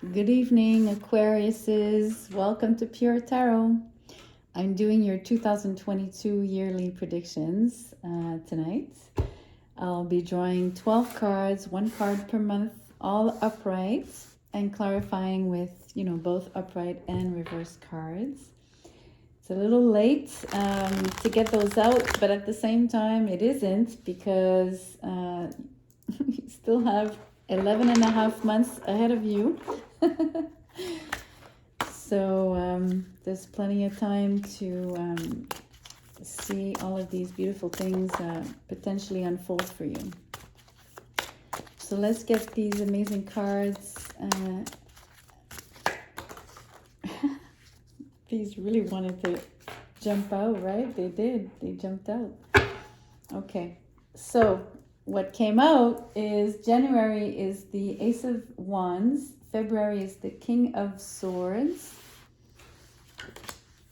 Good evening, Aquariuses. Welcome to Pure Tarot. I'm doing your 2022 yearly predictions tonight. I'll be drawing 12 cards, one card per month, all upright, and clarifying with, both upright and reverse cards. It's a little late to get those out, but at the same time, it isn't because you still have 11 and a half months ahead of you. So there's plenty of time to see all of these beautiful things potentially unfold for you. So let's get these amazing cards. These really wanted to jump out, right? They did. They jumped out. Okay. So what came out is January is the Ace of Wands. February is the King of Swords.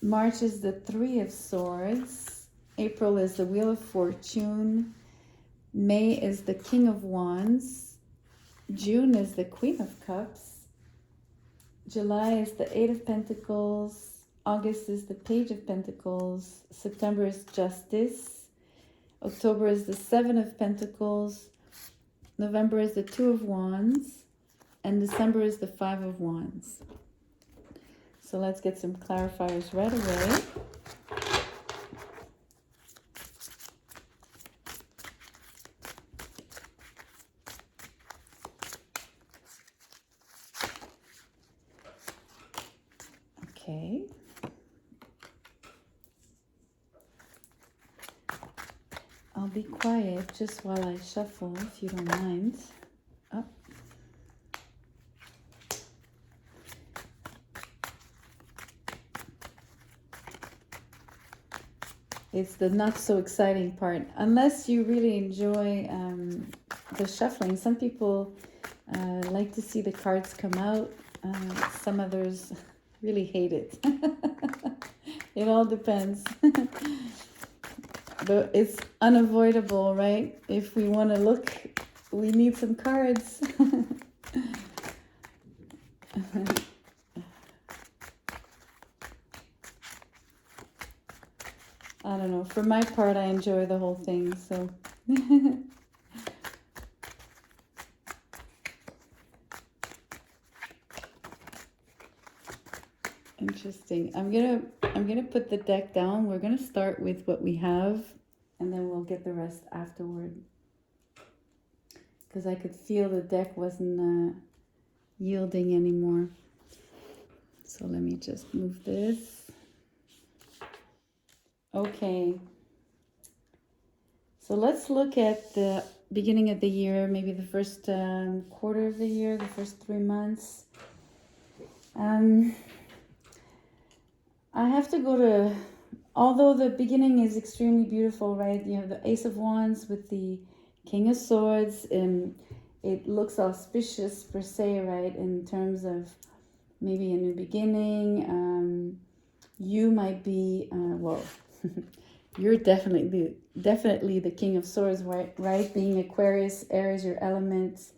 March is the Three of Swords. April is the Wheel of Fortune. May is the King of Wands. June is the Queen of Cups. July is the Eight of Pentacles. August is the Page of Pentacles. September is Justice. October is the Seven of Pentacles. November is the Two of Wands. And December is the Five of Wands. So let's get some clarifiers right away. Okay. I'll be quiet just while I shuffle, if you don't mind. Oh. It's the not so exciting part, unless you really enjoy the shuffling. Some people like to see the cards come out. Some others really hate it. It all depends. But it's unavoidable, right? If we want to look, we need some cards. I don't know. For my part, I enjoy the whole thing, so. Interesting. I'm gonna put the deck down. We're gonna start with what we have, and then we'll get the rest afterward. Because I could feel the deck wasn't yielding anymore. So let me just move this. Okay. So let's look at the beginning of the year, maybe the first quarter of the year, the first 3 months. I have to go to, although the beginning is extremely beautiful, right? You have the Ace of Wands with the King of Swords, and it looks auspicious per se, right? In terms of maybe a new beginning. You might be, well, you're definitely the King of Swords, right? Being Aquarius, air is your element.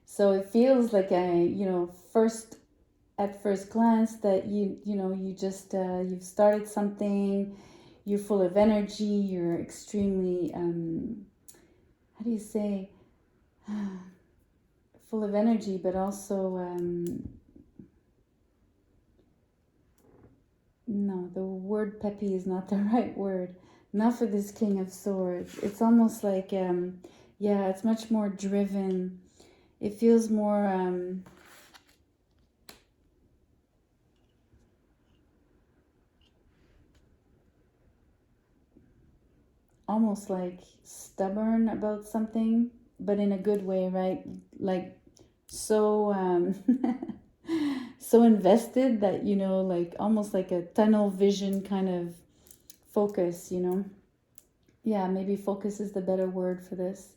So it feels like at first glance that you've started something, you're full of energy, you're extremely how do you say, full of energy, but also no, the word peppy is not the right word. Not for this King of Swords. It's almost like it's much more driven. It feels more almost like stubborn about something, but in a good way, right? Like so so invested that, like almost like a tunnel vision kind of focus, Yeah, maybe focus is the better word for this.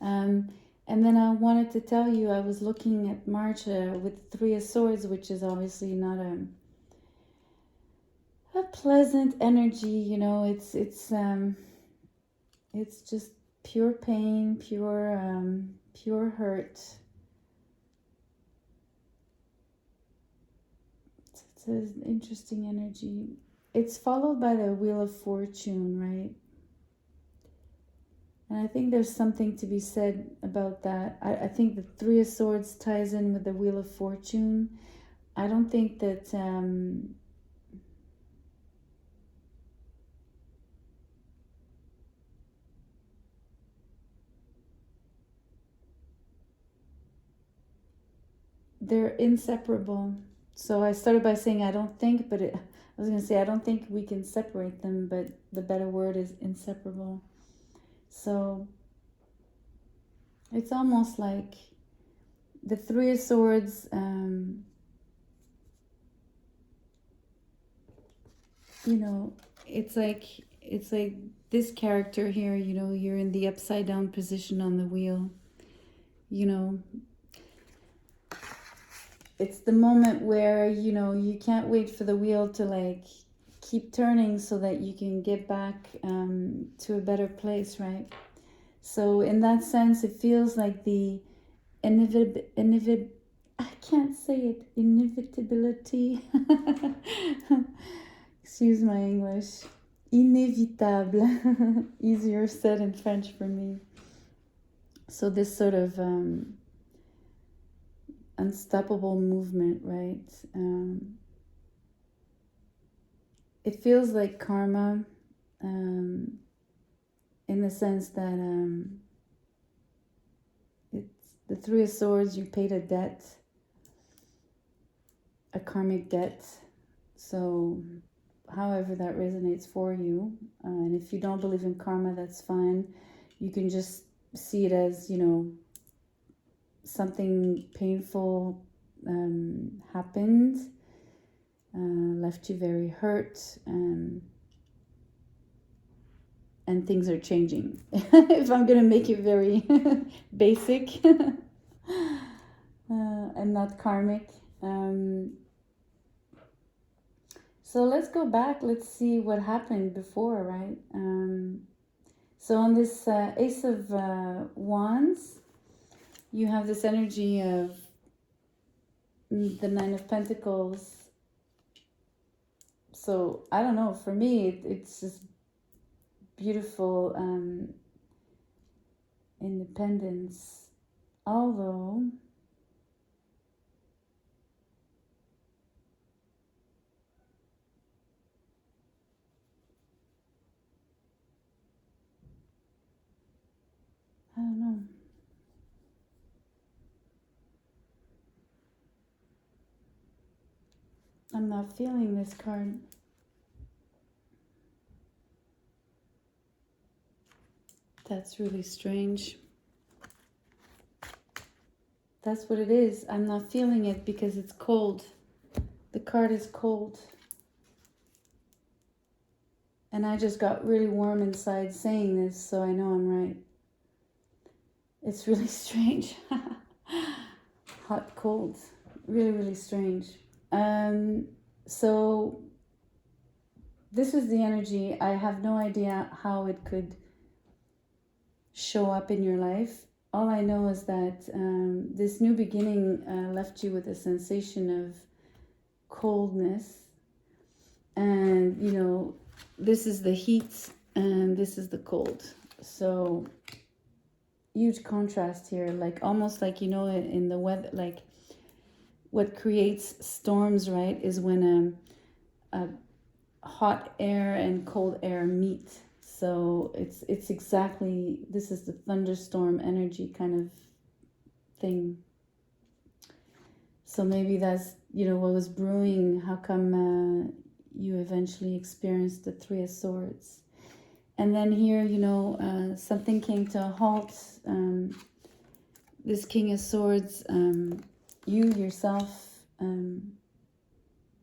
And then I wanted to tell you, I was looking at March with Three of Swords, which is obviously not a pleasant energy, it's just pure pain, pure hurt. It's an interesting energy. It's followed by the Wheel of Fortune, right? And I think there's something to be said about that. I think the Three of Swords ties in with the Wheel of Fortune. I don't think that they're inseparable. So I started by saying I don't think, but I was going to say I don't think we can separate them, but the better word is inseparable. So it's almost like the Three of Swords, you know, it's like this character here, you know, you're in the upside down position on the wheel, you know. It's the moment where, you know, you can't wait for the wheel to like keep turning so that you can get back to a better place, right? So in that sense, it feels like the I can't say it, inevitability. Excuse my English. Inévitable. Easier said in French for me. So this sort of unstoppable movement, right? It feels like karma in the sense that it's the Three of Swords, you paid a debt, a karmic debt. So however that resonates for you. And if you don't believe in karma, that's fine. You can just see it as, you know, something painful happened, left you very hurt, and things are changing. If I'm going to make it very basic and not karmic. So let's go back. Let's see what happened before, right? So on this Ace of Wands, you have this energy of the Nine of Pentacles. So I don't know, for me, it's just beautiful independence. Although I don't know. I'm not feeling this card. That's really strange. That's what it is. I'm not feeling it because it's cold. The card is cold. And I just got really warm inside saying this, so I know I'm right. It's really strange. Hot, cold. Really, really strange. So this is the energy. I have no idea how it could show up in your life. All I know is that this new beginning left you with a sensation of coldness. And, you know, this is the heat and this is the cold. So huge contrast here, like almost like, you know, in the weather, like what creates storms, right, is when a hot air and cold air meet. So it's exactly, this is the thunderstorm energy kind of thing. So maybe that's, you know, what was brewing. How come you eventually experienced the Three of Swords? And then here, you know, something came to a halt. This King of Swords, you yourself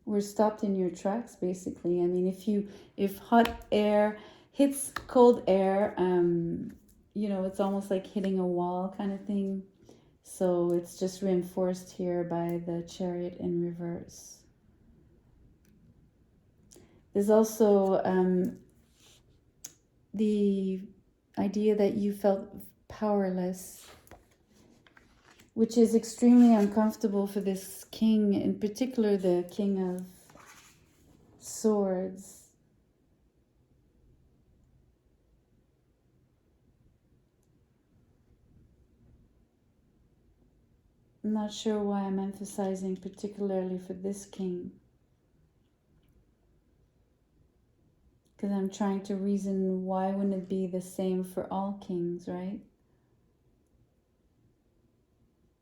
were stopped in your tracks, basically. I mean, if hot air hits cold air, you know, it's almost like hitting a wall kind of thing. So it's just reinforced here by the Chariot in reverse. There's also the idea that you felt powerless, which is extremely uncomfortable for this king, in particular the King of Swords. I'm not sure why I'm emphasizing particularly for this king. Because I'm trying to reason why wouldn't it be the same for all kings, right?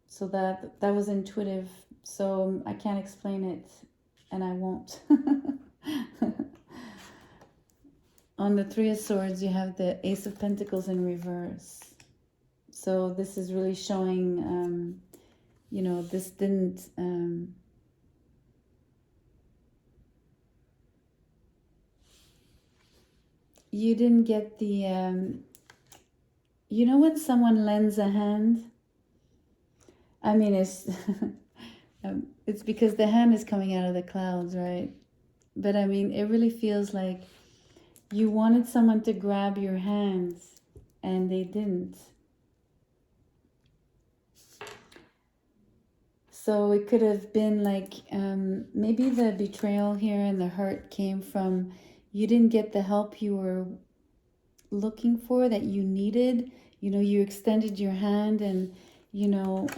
So that was intuitive. So I can't explain it, and I won't. On the Three of Swords, you have the Ace of Pentacles in reverse. So this is really showing, you know, this didn't... you didn't get the... you know when someone lends a hand? I mean, it's... it's because the hand is coming out of the clouds, right? But I mean, it really feels like you wanted someone to grab your hands and they didn't. So it could have been like, maybe the betrayal here and the hurt came from you didn't get the help you were looking for, that you needed. You know, you extended your hand and, you know,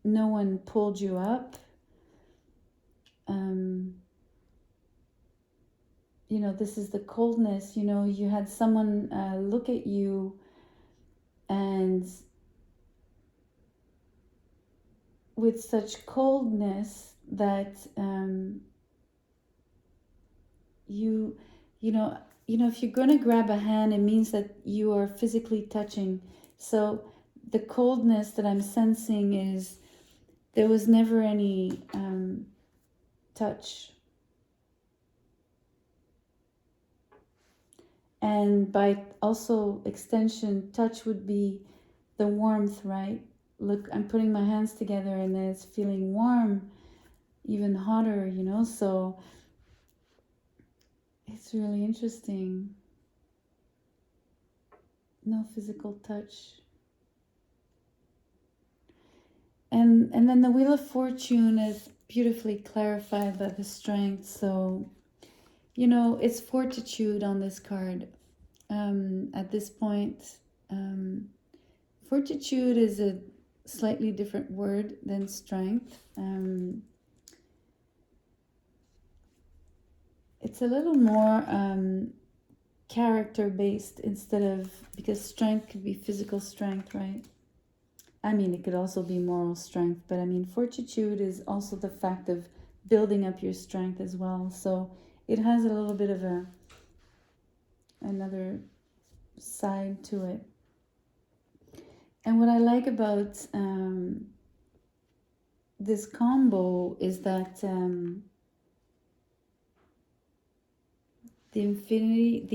no one pulled you up. You know, this is the coldness. You know, you had someone look at you and with such coldness that you know, if you're going to grab a hand, it means that you are physically touching. So the coldness that I'm sensing is there was never any touch. And by also extension, touch would be the warmth, right? Look, I'm putting my hands together and then it's feeling warm, even hotter, you know? So it's really interesting. No physical touch. And then the Wheel of Fortune is beautifully clarified by the Strength. So, you know, it's fortitude on this card. At this point, fortitude is a slightly different word than strength. It's a little more character-based instead of, because strength could be physical strength, right? I mean, it could also be moral strength, but I mean, fortitude is also the fact of building up your strength as well. So it has a little bit of another side to it. And what I like about this combo is that the infinity,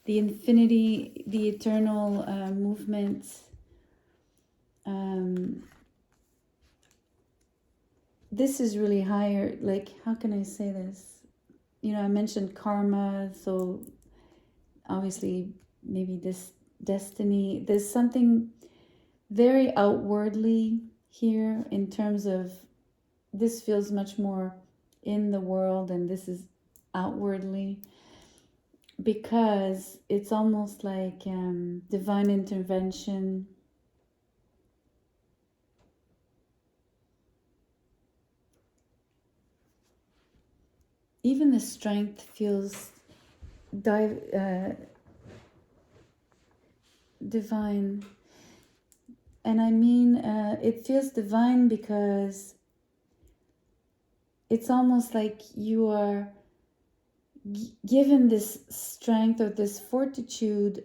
the eternal movement. This is really higher. Like, how can I say this? You know, I mentioned karma, so obviously maybe this destiny. There's something very outwardly here in terms of this feels much more in the world and this is outwardly, because it's almost like divine intervention. Even the Strength feels divine. And I mean, it feels divine because it's almost like you are given this strength or this fortitude.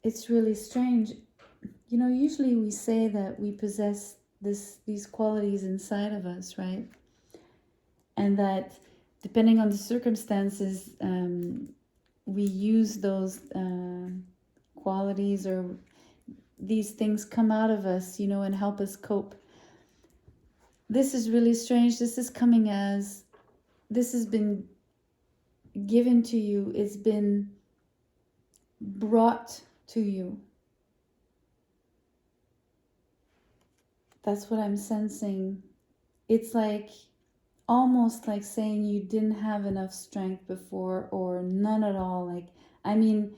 It's really strange. You know, usually we say that we possess these qualities inside of us, right? And that depending on the circumstances, we use those qualities, or these things come out of us, you know, and help us cope. This is really strange. This is coming as, this has been given to you. It's been brought to you. That's what I'm sensing. It's like almost like saying you didn't have enough strength before or none at all. Like, I mean,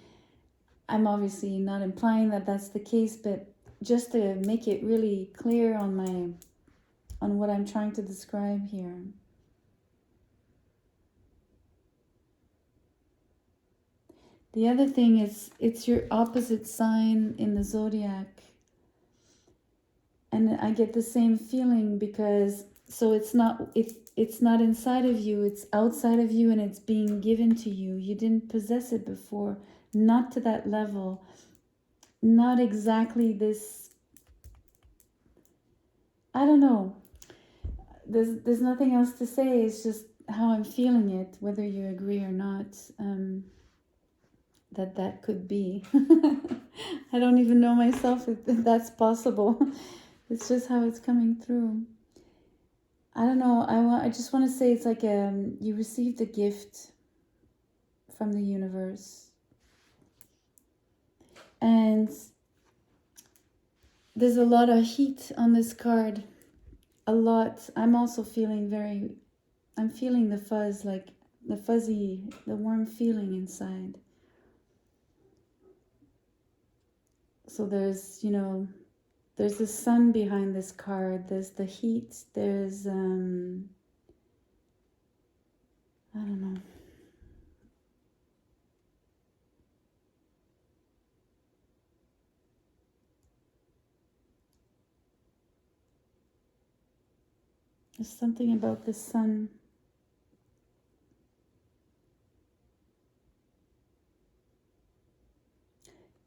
I'm obviously not implying that that's the case, but just to make it really clear on what I'm trying to describe here. The other thing is it's your opposite sign in the zodiac. And I get the same feeling because so it's not inside of you, it's outside of you, and it's being given to you. You didn't possess it before, not to that level, not exactly this. I don't know. There's nothing else to say. It's just how I'm feeling it, whether you agree or not. That could be. I don't even know myself if that's possible. It's just how it's coming through. I don't know. I just want to say it's like you received a gift from the universe, and there's a lot of heat on this card. A lot. I'm also feeling I'm feeling the fuzz, like the fuzzy, the warm feeling inside. So there's, there's the sun behind this card. There's the heat. There's, I don't know. There's something about the sun.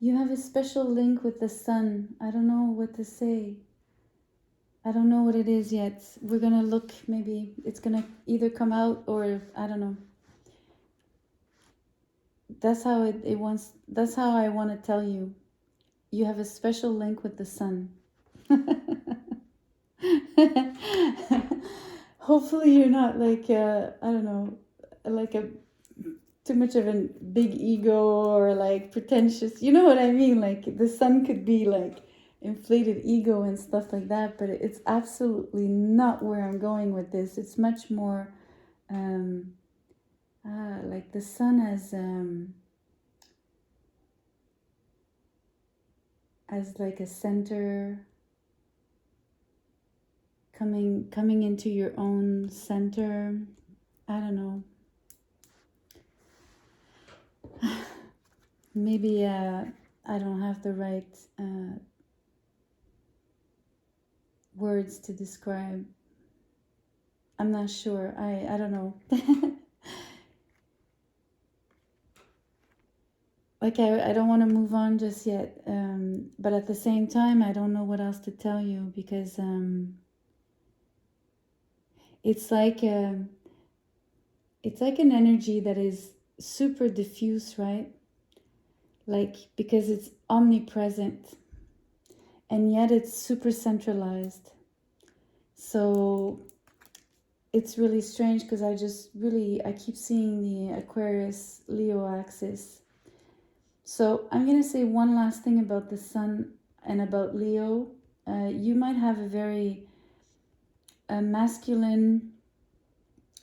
You have a special link with the sun. I don't know what to say. I don't know what it is yet. We're going to look, maybe it's going to either come out or I don't know. That's how that's how I want to tell you. You have a special link with the sun. Hopefully you're not like I don't know, like a too much of a big ego or like pretentious. You know what I mean? Like the sun could be like inflated ego and stuff like that, but it's absolutely not where I'm going with this. It's much more like the sun as like a center, coming into your own center. I don't know. Maybe I don't have the right words to describe. I'm not sure. I don't know. Like I don't want to move on just yet. But at the same time, I don't know what else to tell you because it's like an energy that is super diffuse, right? Like because it's omnipresent and yet it's super centralized. So it's really strange because I keep seeing the Aquarius Leo axis. So I'm going to say one last thing about the sun and about Leo. You might have a very masculine,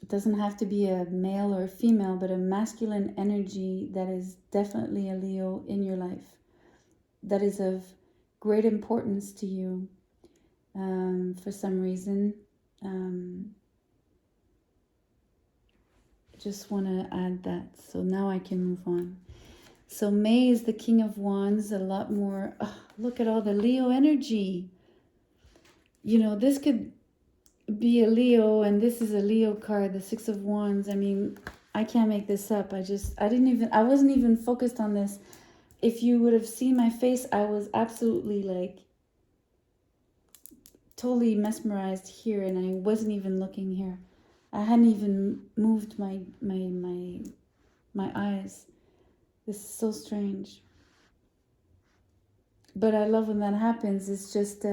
it doesn't have to be a male or a female, but a masculine energy that is definitely a Leo in your life. That is of great importance to you for some reason. Just want to add that. So now I can move on. So May is the King of Wands, a lot more. Look at all the Leo energy. This could be a Leo, and this is a Leo card, the Six of Wands. I mean, I can't make this up. I wasn't even focused on this. If you would have seen my face, I was absolutely like totally mesmerized here, and I wasn't even looking here. I hadn't even moved my eyes. This is so strange. But I love when that happens. It's just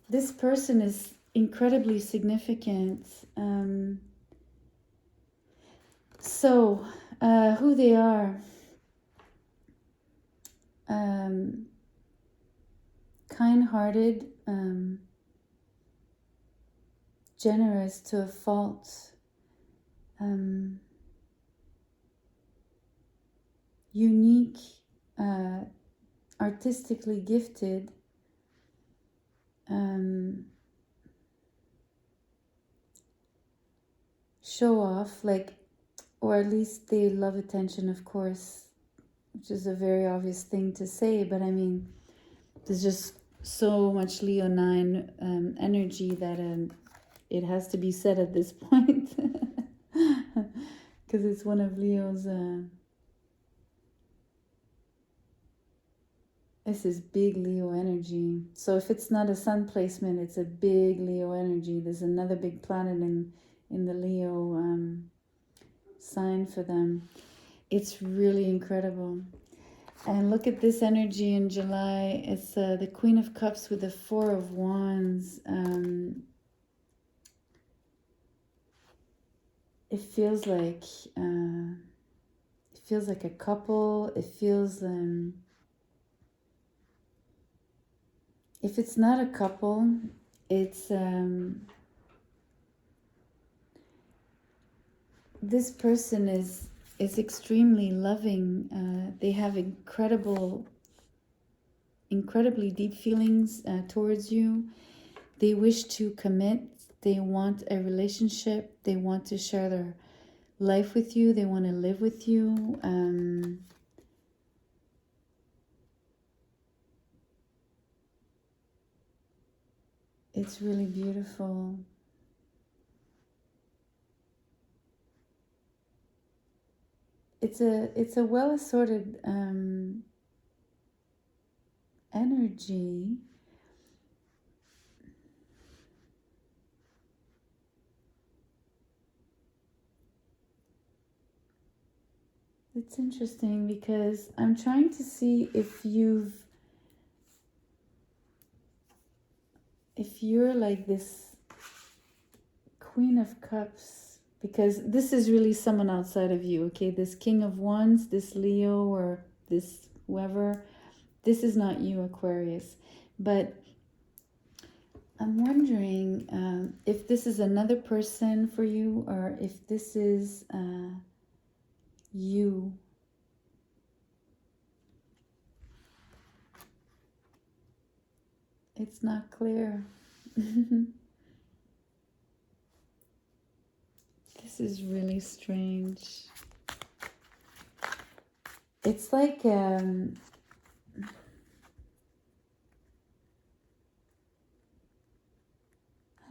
this person is incredibly significant. So who they are. Kind-hearted, generous to a fault, unique, artistically gifted, show off, like, or at least they love attention, of course, which is a very obvious thing to say, but I mean, there's just so much Leo 9 energy that it has to be said at this point, because it's one of Leo's. This is big Leo energy. So if it's not a sun placement, it's a big Leo energy. There's another big planet in the Leo sign for them. It's really incredible. And look at this energy in July. It's the Queen of Cups with the Four of Wands. It feels like a couple. It feels if it's not a couple, it's this person is extremely loving. They have incredibly deep feelings towards you. They wish to commit. They want a relationship. They want to share their life with you. They want to live with you. It's really beautiful. It's a well assorted energy. It's interesting because I'm trying to see if you're like this Queen of Cups, because this is really someone outside of you, okay? This King of Wands, this Leo, or this whoever, this is not you, Aquarius. But I'm wondering if this is another person for you, or if this is you. It's not clear. This is really strange. It's like I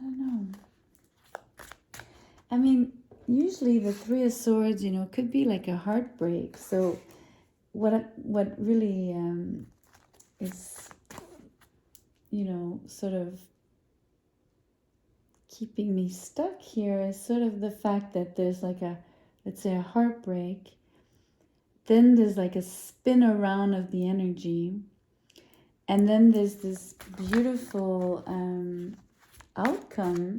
don't know. I mean, usually the Three of Swords, could be like a heartbreak. So what really is, sort of keeping me stuck here is sort of the fact that there's like let's say a heartbreak. Then there's like a spin around of the energy. And then there's this beautiful outcome,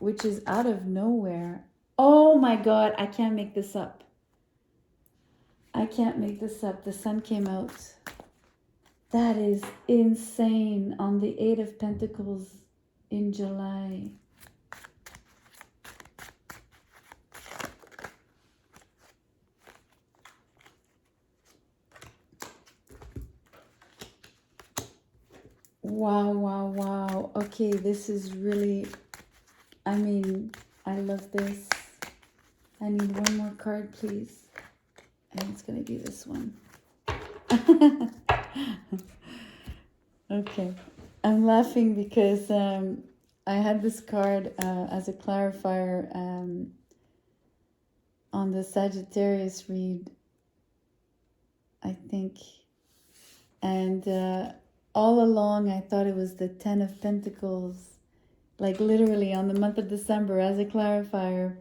which is out of nowhere. Oh my God, I can't make this up. I can't make this up. The sun came out. That is insane. On the 8 of Pentacles in July. Wow, wow, wow. Okay, this is really, I mean, I love this. I need one more card, please. And it's going to be this one. Okay. I'm laughing because I had this card as a clarifier on the Sagittarius read, I think. And all along, I thought it was the 10 of Pentacles, like literally on the month of December as a clarifier.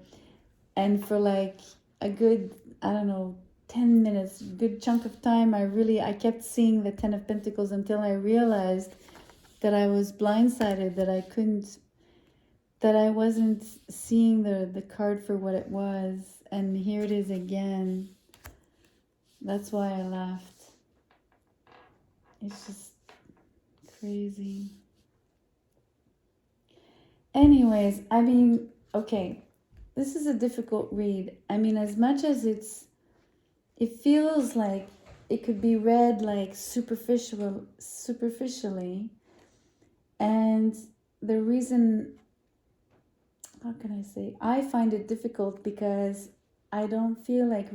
And for like a good, I don't know, 10 minutes, good chunk of time, I kept seeing the 10 of Pentacles until I realized that I was blindsided, that I wasn't seeing the card for what it was. And here it is again. That's why I laughed. It's just crazy. Anyways, I mean, okay, this is a difficult read. I mean, as much as it feels like it could be read like superficially, and the reason, how can I say, I find it difficult because I don't feel like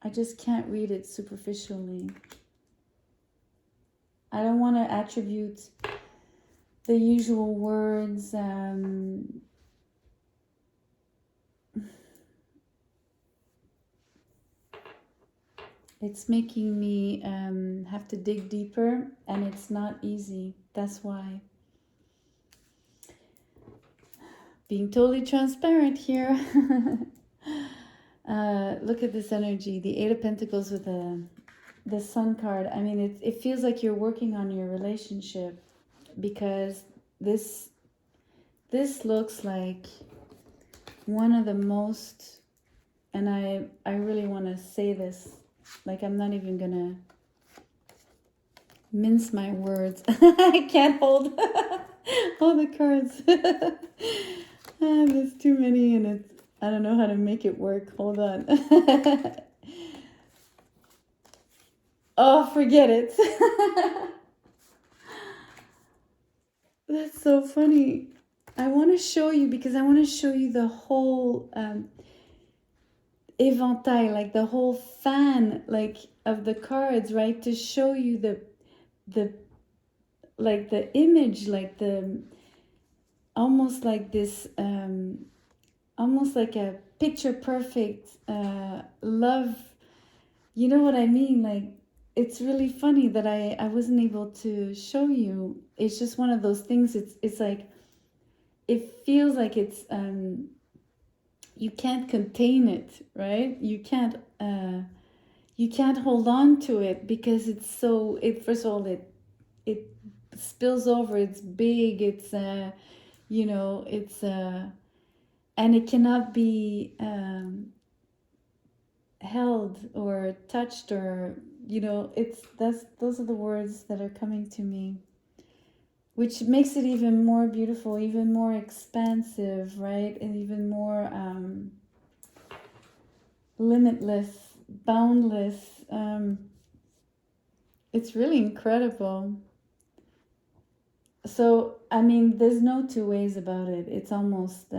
I just can't read it superficially. I don't want to attribute the usual words. It's making me have to dig deeper, and it's not easy. That's why. Being totally transparent here. Look at this energy, the Eight of Pentacles with the Sun card. I mean, it feels like you're working on your relationship, because this looks like one of the most, and I really want to say this, like I'm not even gonna mince my words. I can't hold all the cards. There's too many, and I don't know how to make it work. Hold on. Oh, forget it. That's so funny. I want to show you, because I want to show you the whole éventail, like the whole fan, like of the cards, right? To show you the like the image, like the almost like this almost like a picture perfect love. You know what I mean? Like, it's really funny that I wasn't able to show you. It's just one of those things. It's like, it feels like it's you can't contain it, right? You can't hold on to it, because it's so, it, first of all, it spills over, it's big, it's you know, it's and it cannot be held or touched, or, you know, those are the words that are coming to me, which makes it even more beautiful, even more expansive, right? And even more limitless, boundless. It's really incredible. So, I mean, there's no two ways about it. It's almost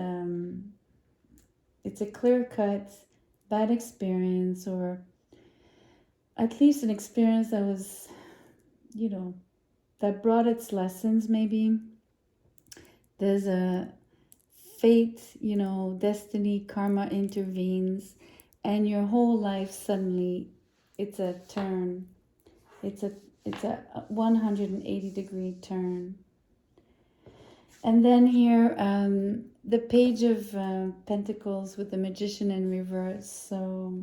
it's a clear-cut bad experience, or at least an experience that was, you know, that brought its lessons, maybe. There's a fate, you know, destiny, karma intervenes, and your whole life suddenly, it's a turn. It's a 180-degree turn. And then here, the Page of Pentacles with the Magician in reverse. So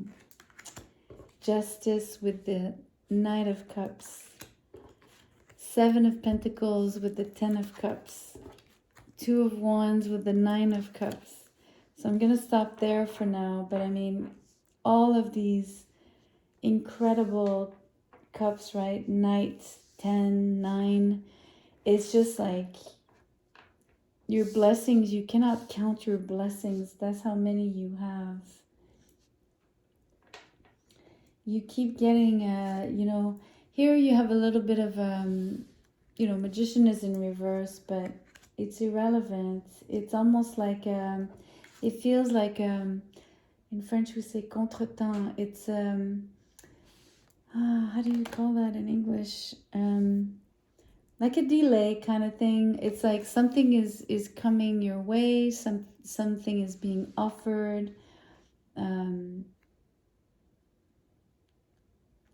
Justice with the Knight of Cups. Seven of Pentacles with the Ten of Cups. Two of Wands with the Nine of Cups. So I'm going to stop there for now. But I mean, all of these incredible cups, right? Knight, 10, 9. It's just like your blessings. You cannot count your blessings. That's how many you have. You keep getting, you know, here you have a little bit of, you know, Magician is in reverse, but it's irrelevant. It's almost like, it feels like, in French we say contretemps. It's, how do you call that in English? Like a delay kind of thing. It's like something is coming your way. Something is being offered.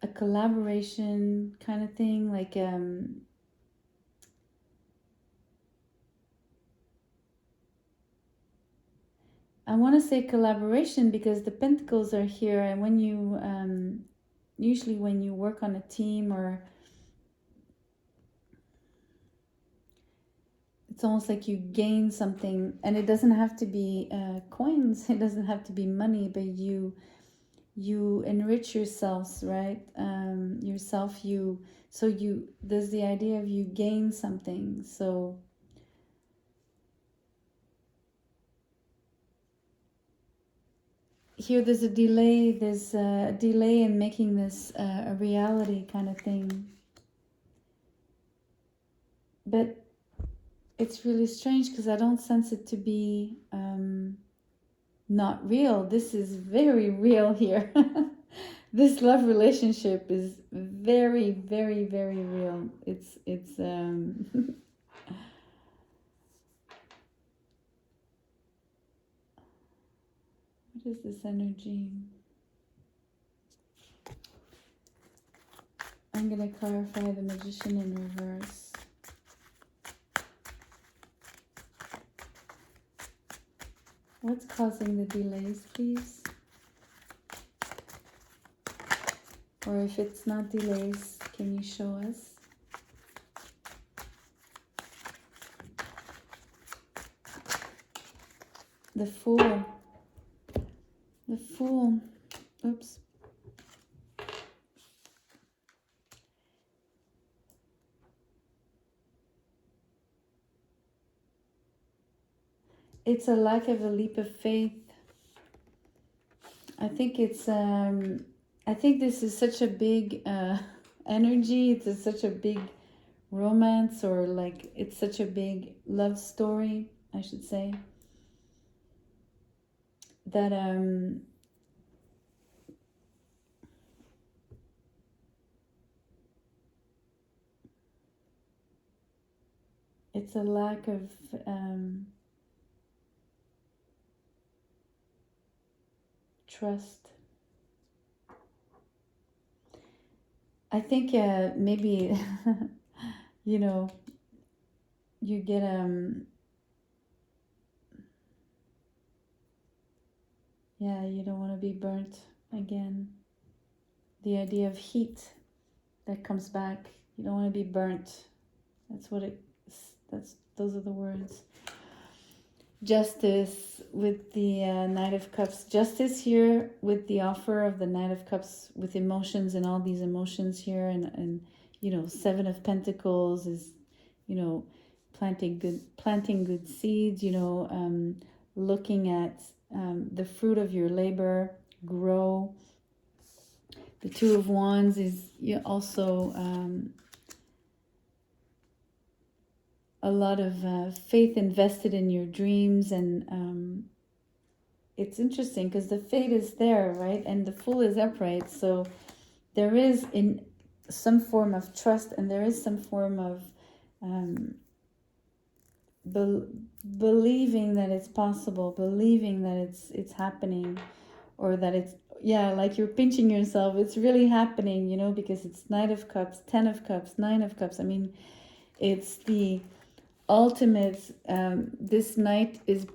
A collaboration kind of thing, like I want to say collaboration, because the pentacles are here, and when you usually when you work on a team, or it's almost like you gain something, and it doesn't have to be coins, it doesn't have to be money, but you you enrich yourselves, right? There's the idea of you gain something. So here there's a delay in making this a reality kind of thing. But it's really strange because I don't sense it to be not real. This is very real here. This love relationship is very, very, very real. It's what is this energy? I'm gonna clarify the Magician in reverse. What's causing the delays, please? Or if it's not delays, can you show us? The Fool. The Fool. Oops. It's a lack of a leap of faith. I think it's I think this is such a big energy. It's such a big romance, or like it's such a big love story, I should say, that it's a lack of trust. I think maybe you know, you get yeah, you don't want to be burnt again. The idea of heat that comes back. You don't want to be burnt. Those are the words. Justice with the Knight of Cups. Justice here with the offer of the Knight of Cups, with emotions and all these emotions here, and you know, Seven of Pentacles is, you know, planting good seeds, you know, looking at the fruit of your labor grow. The Two of Wands is also a lot of faith invested in your dreams, and it's interesting because the fate is there, right? And the Fool is upright, so there is in some form of trust, and there is some form of believing that it's possible, believing that it's happening, or that it's, yeah, like you're pinching yourself, it's really happening, you know, because it's Knight of Cups, 10 of Cups, 9 of Cups. I mean, it's the ultimate. This Knight is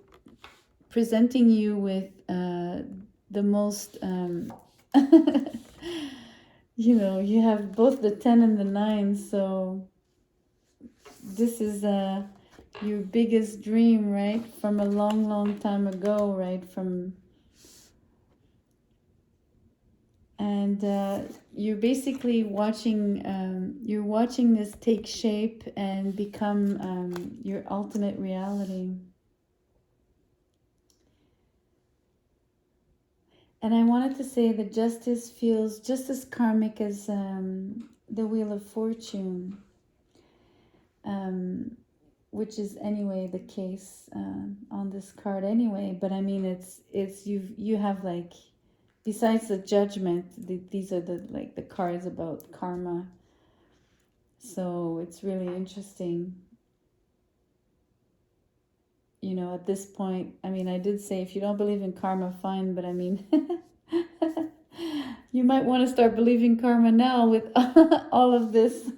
presenting you with the most you know, you have both the 10 and the 9, so this is your biggest dream, right, from a long time ago, right, and you're basically watching this take shape and become your ultimate reality. And I wanted to say that justice feels just as karmic as the Wheel of Fortune, which is anyway the case on this card anyway. But I mean, it's you have, like, besides the Judgment, these are the cards about karma. So it's really interesting. You know, at this point, I mean, I did say if you don't believe in karma, fine, but I mean, you might want to start believing karma now with all of this.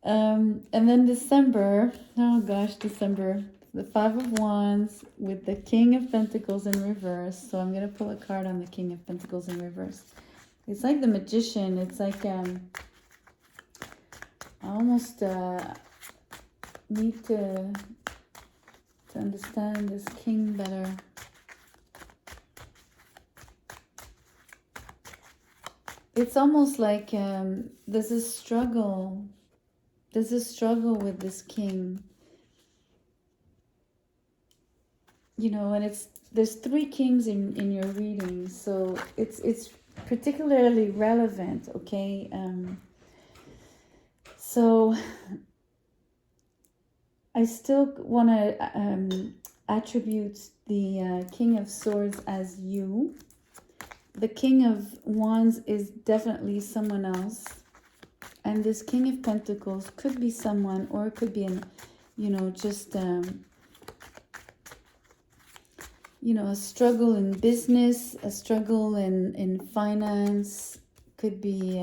And then December, oh gosh, December, the Five of Wands with the King of Pentacles in reverse. So I'm going to pull a card on the King of Pentacles in reverse. It's like the Magician. It's like I almost need to understand this King better. it's almost like there's a struggle. There's a struggle with this king. You know, and there's three kings in your reading, so it's particularly relevant, okay? So I still want to attribute the King of Swords as you. The King of Wands is definitely someone else. And this King of Pentacles could be someone, or it could be an, just, a struggle in business, a struggle in finance, could be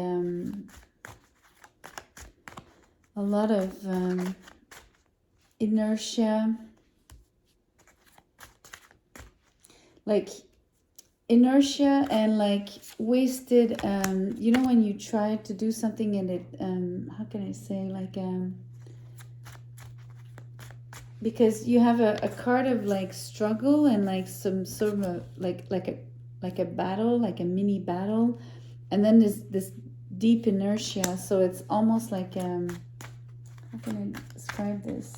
a lot of inertia. Like inertia and like wasted, when you try to do something and it, how can I say, like, because you have a card of like struggle and like some sort of a, like a battle, like a mini battle, and then there's this deep inertia. So it's almost like, how can I describe this?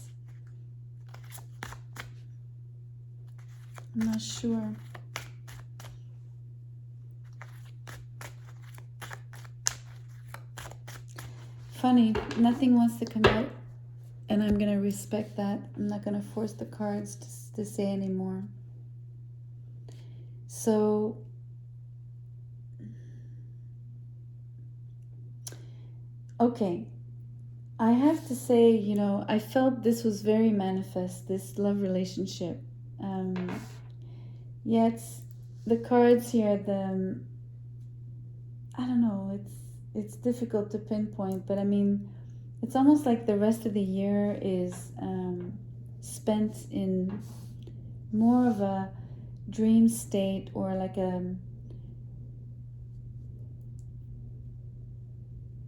I'm not sure. Funny, nothing wants to come out, and I'm going to respect that. I'm not going to force the cards to say anymore. So, okay. I have to say, I felt this was very manifest, this love relationship. Yet, the cards here, I don't know, it's difficult to pinpoint, but I mean, it's almost like the rest of the year is spent in more of a dream state, or like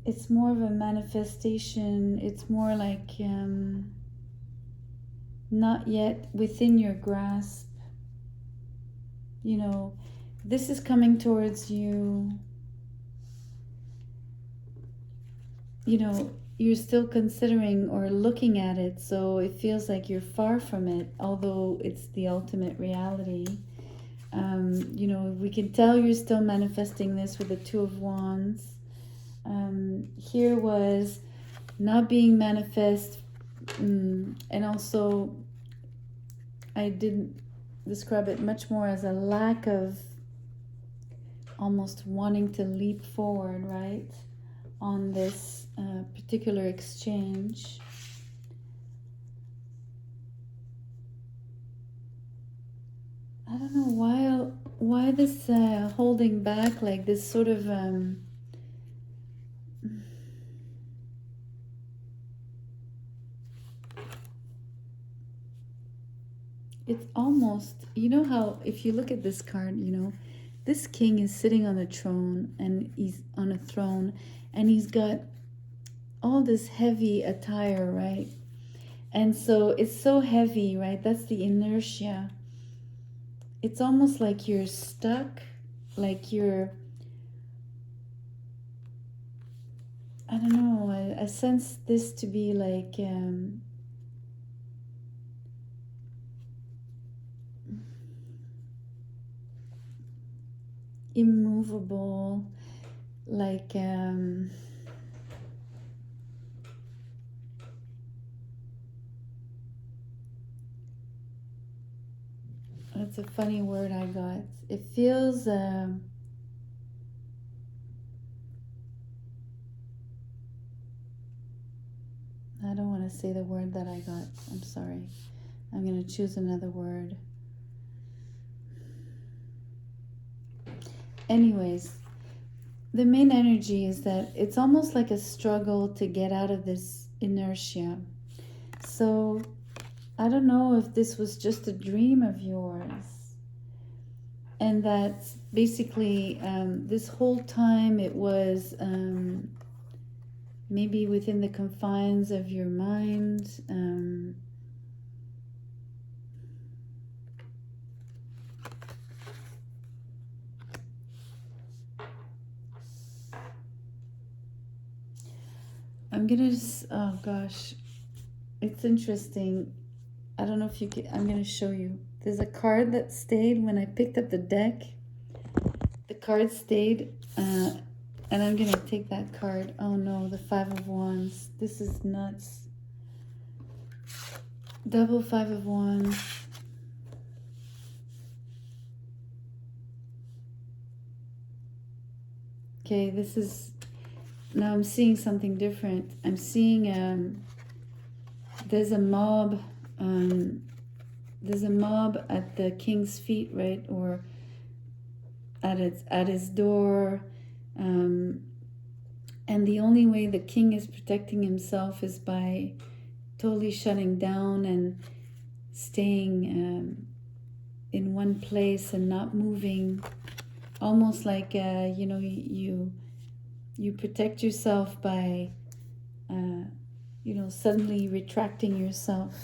it's more of a manifestation. It's more like not yet within your grasp. This is coming towards you. You're still considering or looking at it, so it feels like you're far from it, although it's the ultimate reality. We can tell you're still manifesting this with the Two of Wands. Here was not being manifest, and also I didn't describe it much more as a lack of almost wanting to leap forward, right, on this particular exchange. I don't know why this holding back, like this sort of it's almost, how if you look at this card, this king is sitting on a throne, and he's on a throne, and he's got all this heavy attire, right? And so it's so heavy, right? That's the inertia. It's almost like you're stuck, like you're, I don't know, I sense this to be like immovable, like that's a funny word I got. It feels I don't want to say the word that I got. I'm sorry. I'm going to choose another word. Anyways, the main energy is that it's almost like a struggle to get out of this inertia. So I don't know if this was just a dream of yours, and that basically this whole time it was maybe within the confines of your mind. I'm gonna just, oh gosh, it's interesting. I don't know if you can, I'm gonna show you. There's a card that stayed when I picked up the deck. The card stayed, and I'm gonna take that card. Oh no, the Five of Wands. This is nuts. Double Five of Wands. Okay, this is, now I'm seeing something different. I'm seeing, there's a mob at the king's feet, right? Or at his door. And the only way the king is protecting himself is by totally shutting down and staying in one place and not moving. Almost like, you know, you protect yourself by, you know, suddenly retracting yourself.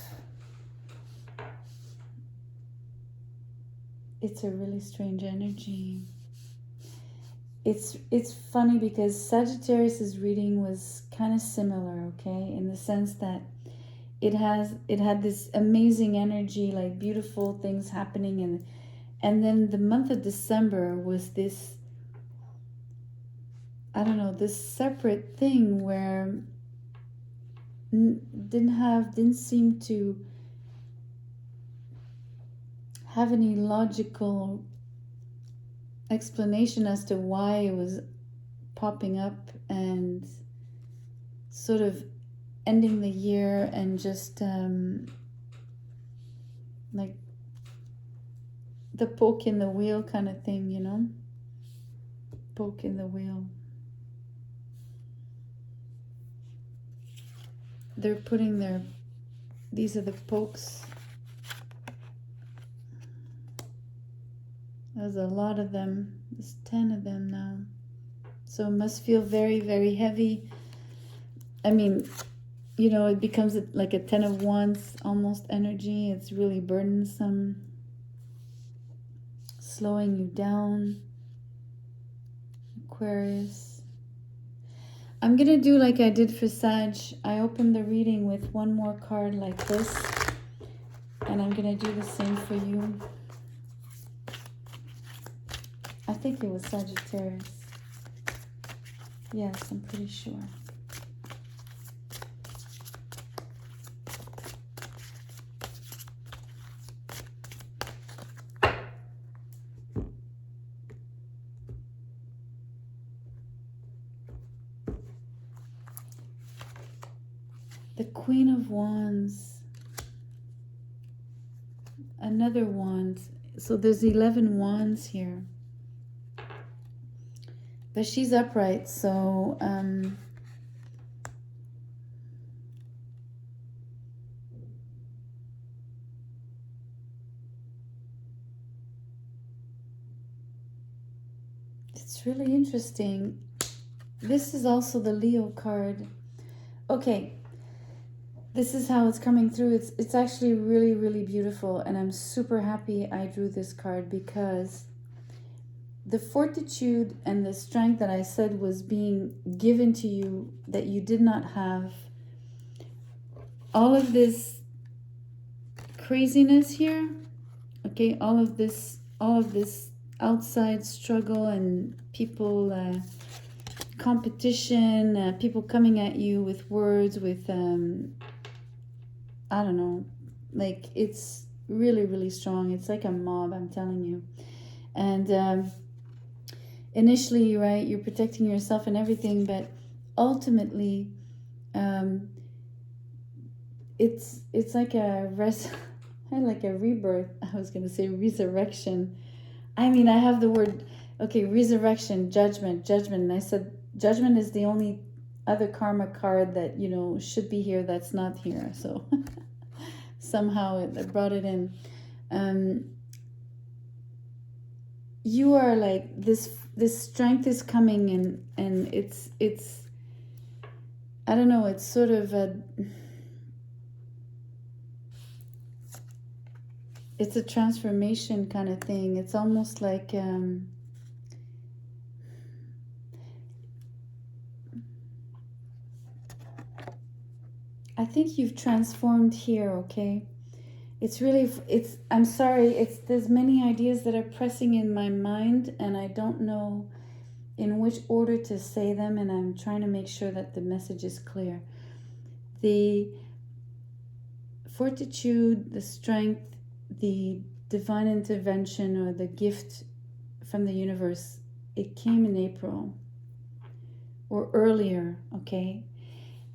It's a really strange energy. It's funny because Sagittarius's reading was kind of similar, okay, in the sense that it had this amazing energy, like beautiful things happening, and then the month of December was this, I don't know, this separate thing where didn't seem to have any logical explanation as to why it was popping up and sort of ending the year and just like the poke in the wheel kind of thing, you know? Poke in the wheel. They're putting these are the pokes. There's a lot of them. There's 10 of them now. So it must feel very, very heavy. I mean, you know, it becomes like a 10 of Wands almost energy. It's really burdensome. Slowing you down. Aquarius. I'm going to do like I did for Sag. I opened the reading with one more card like this. And I'm going to do the same for you. I think it was Sagittarius. Yes, I'm pretty sure. The Queen of Wands. Another wand. So there's 11 wands here. But she's upright, so it's really interesting. This is also the Leo card. Okay, this is how it's coming through. It's actually really, really beautiful, and I'm super happy I drew this card because the fortitude and the strength that I said was being given to you that you did not have, all of this craziness here, okay, all of this outside struggle and people, competition, people coming at you with words, with, I don't know, like it's really, really strong. It's like a mob, I'm telling you. And initially, right, you're protecting yourself and everything, but ultimately, it's like a like a rebirth. I was gonna say resurrection. I mean, I have the word, okay, resurrection, judgment, and I said judgment is the only other karma card that, you know, should be here that's not here. So somehow it brought it in. You are like this strength is coming, and it's I don't know, it's sort of it's a transformation kind of thing. It's almost like I think you've transformed here, okay? It's really, I'm sorry, there's many ideas that are pressing in my mind and I don't know in which order to say them, and I'm trying to make sure that the message is clear. The fortitude, the strength, the divine intervention or the gift from the universe, it came in April or earlier, okay?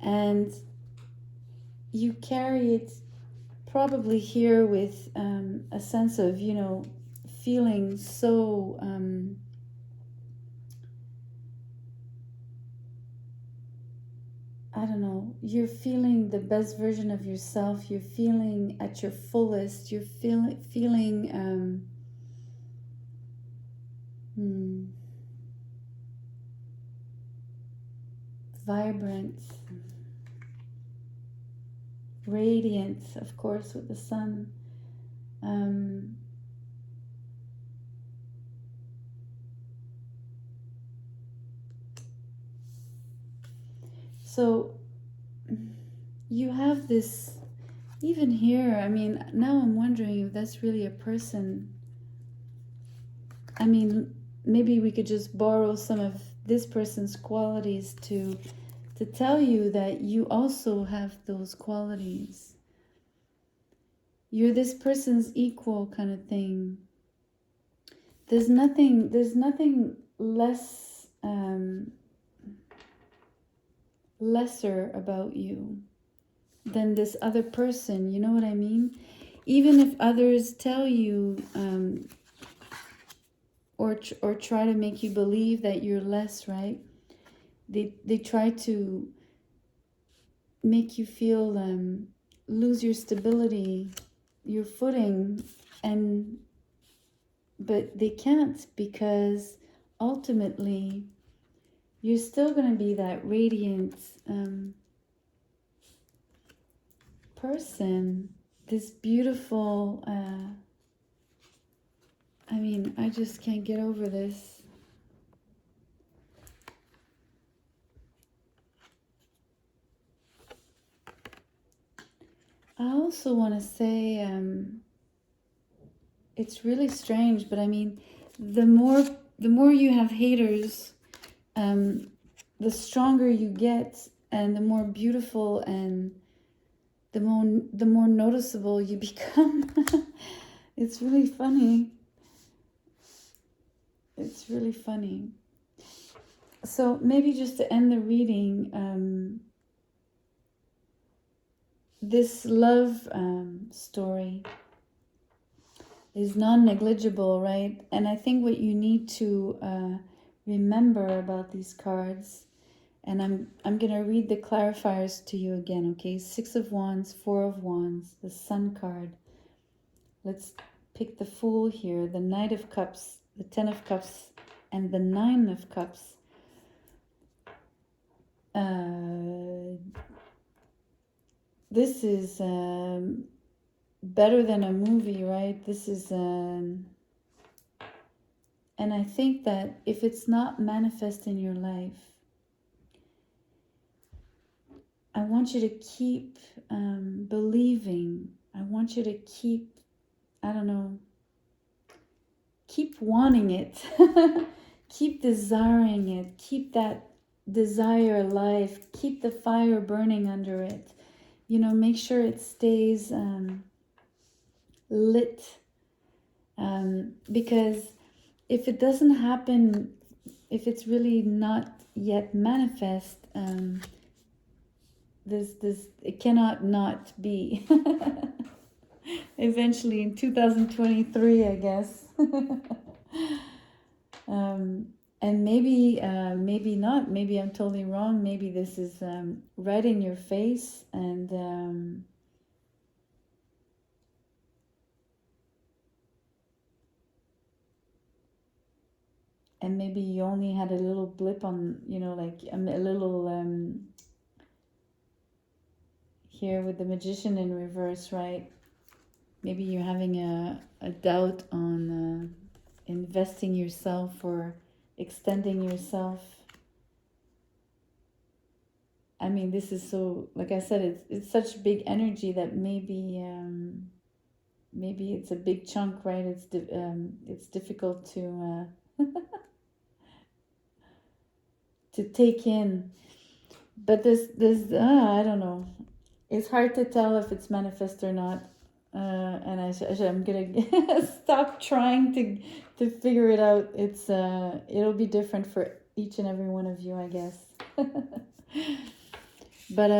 And you carry it probably here with a sense of, feeling so I don't know, you're feeling the best version of yourself, you're feeling at your fullest, you're feeling vibrant, radiant, of course, with the sun. So you have this, even here, I mean, now I'm wondering if that's really a person. I mean, maybe we could just borrow some of this person's qualities to tell you that you also have those qualities. You're this person's equal kind of thing. There's nothing less lesser about you than this other person. You know what I mean? Even if others tell you or try to make you believe that you're less, right? They try to make you feel lose your stability, your footing, but they can't, because ultimately you're still going to be that radiant person, this beautiful I mean, I just can't get over this. I also want to say it's really strange, but I mean, the more you have haters, the stronger you get, and the more beautiful and the more noticeable you become. It's really funny. It's really funny. So maybe just to end the reading, this love story is non-negligible, right? And I think what you need to remember about these cards, and I'm gonna read the clarifiers to you again, okay? 6 of Wands, 4 of Wands, the Sun card. Let's pick the Fool here, the Knight of Cups, the 10 of Cups, and the 9 of Cups. This is better than a movie, right? This is and I think that if it's not manifest in your life, I want you to keep believing. I want you to keep, I don't know, keep wanting it. Keep desiring it. Keep that desire alive. Keep the fire burning under it. You know, make sure it stays lit. Because if it doesn't happen, if it's really not yet manifest, it cannot not be. Eventually in 2023, I guess. And maybe not. Maybe I'm totally wrong. Maybe this is right in your face, and maybe you only had a little blip on, you know, like a little here with the Magician in reverse, right? Maybe you're having a doubt on investing yourself or extending yourself I mean, this is so, like I said, it's such big energy that maybe it's a big chunk, right? It's difficult to take in. But this I don't know. It's hard to tell if it's manifest or not. And I'm gonna stop trying to figure it out. It'll be different for each and every one of you, I guess. But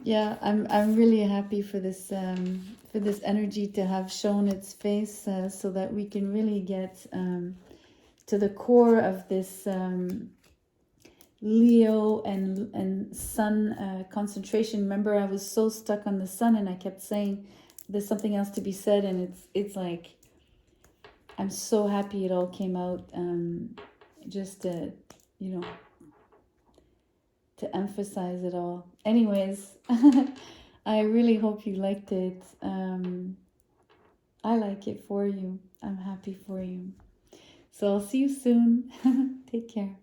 yeah, I'm really happy for this energy to have shown its face, so that we can really get to the core of this Leo and Sun concentration. Remember, I was so stuck on the Sun, and I kept saying there's something else to be said, and it's like I'm so happy it all came out, just to, you know, to emphasize it all. Anyways, I really hope you liked it. I like it for you. I'm happy for you. So I'll see you soon. Take care.